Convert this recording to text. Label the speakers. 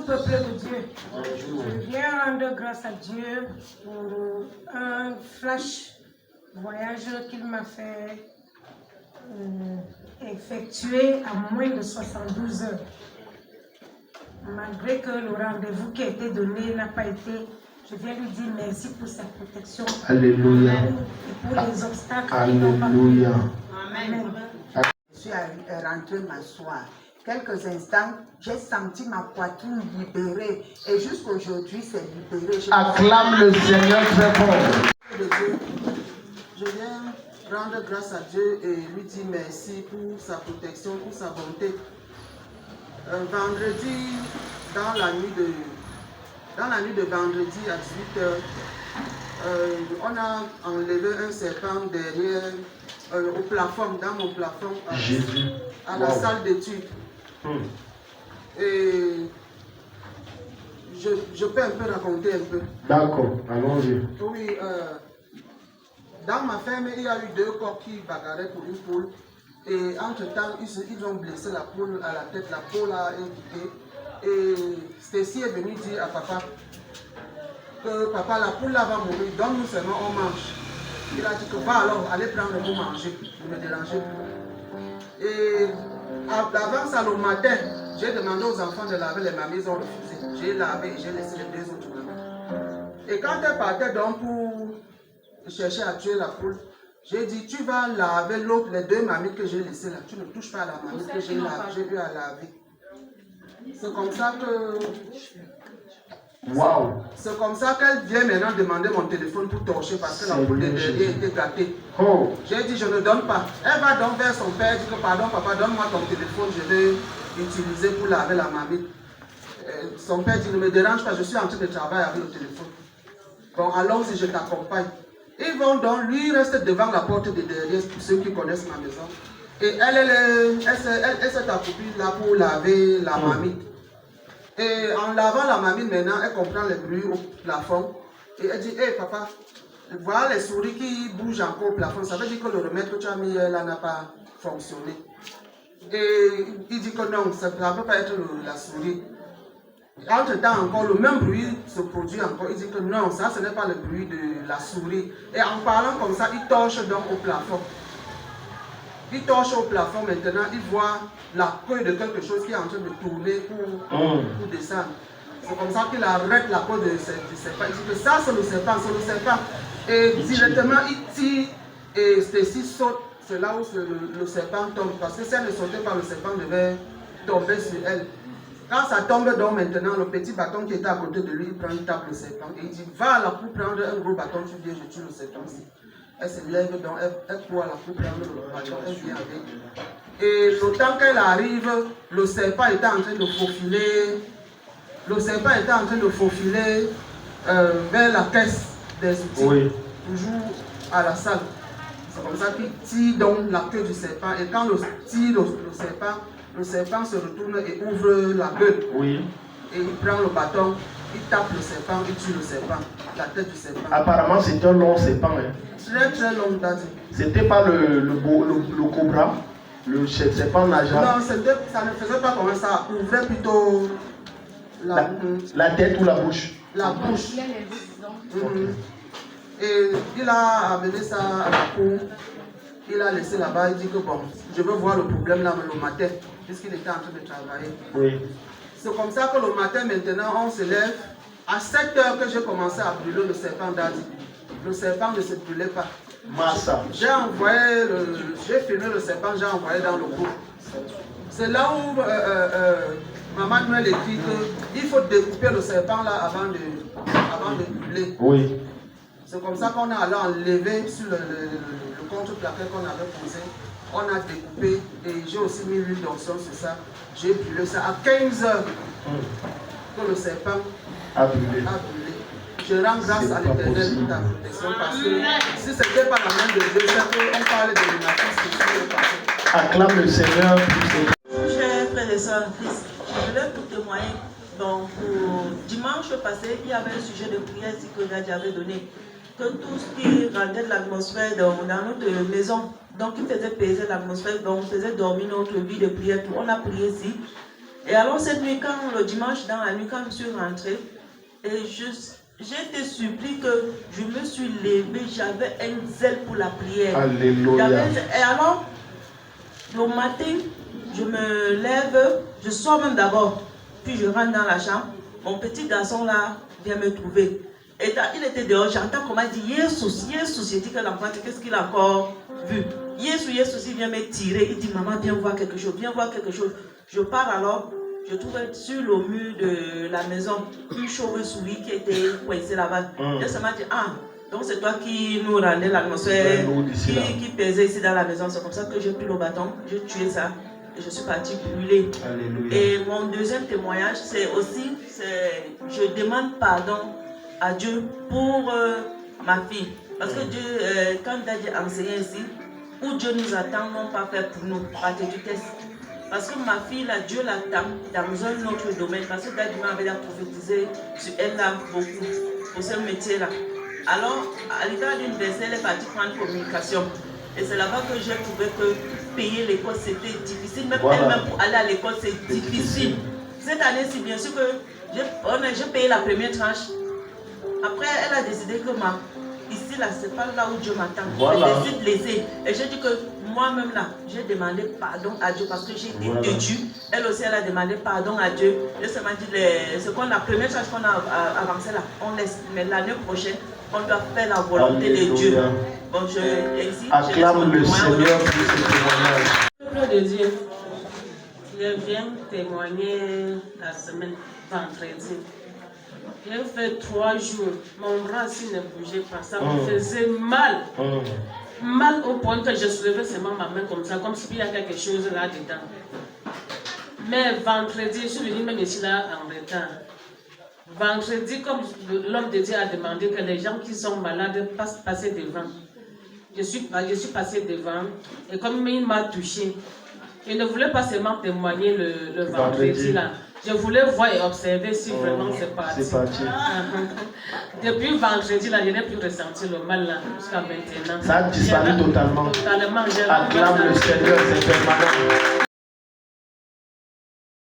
Speaker 1: peuple de Dieu. Je viens rendre grâce à Dieu pour un flash voyage qu'il m'a fait effectuer à moins de 72 heures. Malgré que le rendez-vous qui a été donné n'a pas été, je viens lui dire merci pour sa protection.
Speaker 2: Alléluia.
Speaker 1: Et pour les obstacles.
Speaker 2: Alléluia.
Speaker 1: Amen.
Speaker 3: Je suis rentrée m'asseoir. Quelques instants, j'ai senti ma poitrine libérée. Et jusqu'aujourd'hui, c'est libéré.
Speaker 2: Acclame le Seigneur très fort.
Speaker 3: Je viens rendre grâce à Dieu et lui dire merci pour sa protection, pour sa bonté. Vendredi, dans la nuit de vendredi à 18h, on a enlevé un serpent derrière, au plafond, dans mon plafond, à la salle d'études. Et je peux un peu raconter un peu.
Speaker 2: D'accord, allons-y.
Speaker 3: Oui, dans ma ferme, il y a eu 2 coqs qui bagarraient pour une poule. Et entre-temps, ils ont blessé la poule à la tête. La poule a impliqué. Et Stacy est venue dire à papa que papa, la poule là va mourir, donne-nous seulement, on mange. Il a dit que va alors, allez prendre pour manger, ne me dérangez plus. Et avant ça, le matin, j'ai demandé aux enfants de laver les mamies, ils ont refusé. J'ai lavé et j'ai laissé les 2 autres mamies. Et quand elle partait donc pour chercher à tuer la poule, j'ai dit, tu vas laver l'autre, les 2 mamies que j'ai laissées là. Tu ne touches pas à la mamie que j'ai eu à laver. C'est comme ça que...
Speaker 2: Waouh!
Speaker 3: C'est comme ça qu'elle vient maintenant demander mon téléphone pour torcher parce que la poule de derrière était gâtée.
Speaker 2: Oh.
Speaker 3: J'ai dit, je ne donne pas. Elle va donc vers son père, dit que pardon papa, donne-moi ton téléphone, je vais utiliser pour laver la mamie. Son père dit, ne me dérange pas, je suis en train de travailler avec le téléphone. Bon, allons-y, je t'accompagne. Ils vont donc, lui reste devant la porte de derrière, pour ceux qui connaissent ma maison. Et elle s'est accroupie là pour laver la mamie. Et en lavant la mamie maintenant, elle comprend les bruits au plafond. Et elle dit, hé papa, voilà les souris qui bougent encore au plafond. Ça veut dire que le remède que tu as mis là n'a pas fonctionné. Et il dit que non, ça ne peut pas être la souris. Entre-temps encore, le même bruit se produit encore. Il dit que non, ça ce n'est pas le bruit de la souris. Et en parlant comme ça, il torche donc au plafond. Il torche au plafond maintenant, il voit la queue de quelque chose qui est en train de tourner pour descendre. C'est comme ça qu'il arrête la queue du serpent. Il dit que ça c'est le serpent, c'est le serpent. Et directement il tire et Stacy saute. C'est là où le serpent tombe. Parce que si elle ne sautait pas, le serpent devait tomber sur elle. Quand ça tombe donc maintenant, le petit bâton qui était à côté de lui, il prend, il tape le serpent. Et il dit, va là pour prendre un gros bâton, tu viens, je tue le serpent ici. Elle se lève donc, elle court à la pour prendre le bâton, elle vient avec. Et le temps qu'elle arrive, le serpent était en train de faufiler. Le serpent était en train de faufiler vers la caisse des outils. Oui. Toujours à la salle. C'est comme ça qu'il tire donc la queue du serpent. Et quand il tire le serpent se retourne et ouvre la gueule. Oui. Et il prend le bâton, il tape le serpent, il tue le serpent, la tête du serpent.
Speaker 2: Apparemment, c'était un long serpent. Hein.
Speaker 3: Très très long, Daddy.
Speaker 2: C'était pas le cobra, le serpent nageant.
Speaker 3: Non, ça ne faisait pas comme ça. Ouvrait plutôt
Speaker 2: la tête ou la bouche.
Speaker 3: La bouche. Et il a amené ça à la cour. Il a laissé là-bas, il dit que bon, je veux voir le problème là le matin, puisqu'il était en train de travailler. Oui. C'est comme ça que le matin maintenant, on se lève. À 7 heures que j'ai commencé à brûler le serpent d'Adi. Le serpent ne se brûlait pas. Massa. J'ai filmé le serpent, j'ai envoyé dans le groupe. C'est là où Maman Noël écrit qu'il faut découper le serpent là avant de brûler. Oui. C'est comme ça qu'on a alors enlevé sur le contre-plaqué qu'on avait posé. On a découpé et j'ai aussi mis l'huile d'onction sur ça. J'ai brûlé ça à 15 heures que le serpent a brûlé. Je rends grâce à l'Éternel pour ta protection parce que si ce n'était pas la main de Dieu, c'est qu'on parlait de l'inaction qui s'est.
Speaker 2: Acclame le Seigneur.
Speaker 4: Chers frères et sœurs en Christ, je voulais vous témoigner. Donc, dimanche passé, il y avait un sujet de prière ici que Nadia avait donné. Que tout ce qui rendait de l'atmosphère dans notre maison, donc il faisait peser l'atmosphère, donc on faisait dormir notre vie de prière. On a prié ici. Et alors cette nuit, quand le dimanche, dans la nuit, quand je suis rentrée, et j'ai été surpris que je me suis levée, j'avais un zèle pour la prière.
Speaker 2: Alléluia.
Speaker 4: Et alors, le matin, je me lève, je sors même d'abord, puis je rentre dans la chambre. Mon petit garçon là vient me trouver. Et il était dehors, j'entends comment il dit Yesus, Yesus. J'ai dit que l'enfant, qu'est-ce qu'il a encore vu? Yesus, Yesus, il vient me tirer. Il dit maman, viens voir quelque chose, viens voir quelque chose. Je pars alors, je trouve sur le mur de la maison une chauve-souris qui était coincée là-bas. Et ça m'a dit donc c'est toi qui nous rendais l'atmosphère, qui pesait ici dans la maison. C'est comme ça que j'ai pris le bâton, j'ai tué ça. Et je suis partie brûler. Alléluia. Et mon deuxième témoignage, c'est aussi, je demande pardon à Dieu pour ma fille. Parce que Dieu, quand Dieu enseignait ici, où Dieu nous attend, non pas fait pour nous, par du test. Parce que ma fille, là, Dieu l'attend dans un autre domaine. Parce que Dieu m'avait prophétisé sur elle là beaucoup, pour ce métier-là. Alors, à l'état d'université, elle est partie prendre communication. Et c'est là-bas que j'ai trouvé que payer l'école, c'était difficile. Même elle-même pour aller à l'école, c'est difficile. Cette année-ci, bien sûr que j'ai payé la première tranche. Après, elle a décidé que ici, là, c'est pas là où Dieu m'attend. Voilà. Je décide de laisser. Et j'ai dit que moi-même, là, j'ai demandé pardon à Dieu parce que j'ai été têtue. Elle aussi, elle a demandé pardon à Dieu. Et ça m'a dit, la première chose qu'on a avancé là, on laisse. Mais l'année prochaine, on doit faire la volonté de Dieu. Bon, ici,
Speaker 2: acclame le Seigneur pour ce témoignage.
Speaker 5: Peuple de Dieu, je viens témoigner la semaine vendredi. J'ai fait 3 jours, mon bras ici ne bougeait pas, ça me faisait mal. Mal au point que je soulevais seulement ma main comme ça, comme s'il y a quelque chose là-dedans. Mais vendredi, je suis venue même ici là en retard. Vendredi, comme l'homme de Dieu a demandé que les gens qui sont malades passent passer devant. Je suis passée devant et comme il m'a touché, je ne voulais pas seulement témoigner le vendredi là. Je voulais voir et observer si vraiment c'est parti. Depuis vendredi là, je n'ai plus ressenti le mal là jusqu'à maintenant.
Speaker 2: Ça a disparu totalement.
Speaker 5: Totalement.
Speaker 2: Acclame le Seigneur, c'est permanent.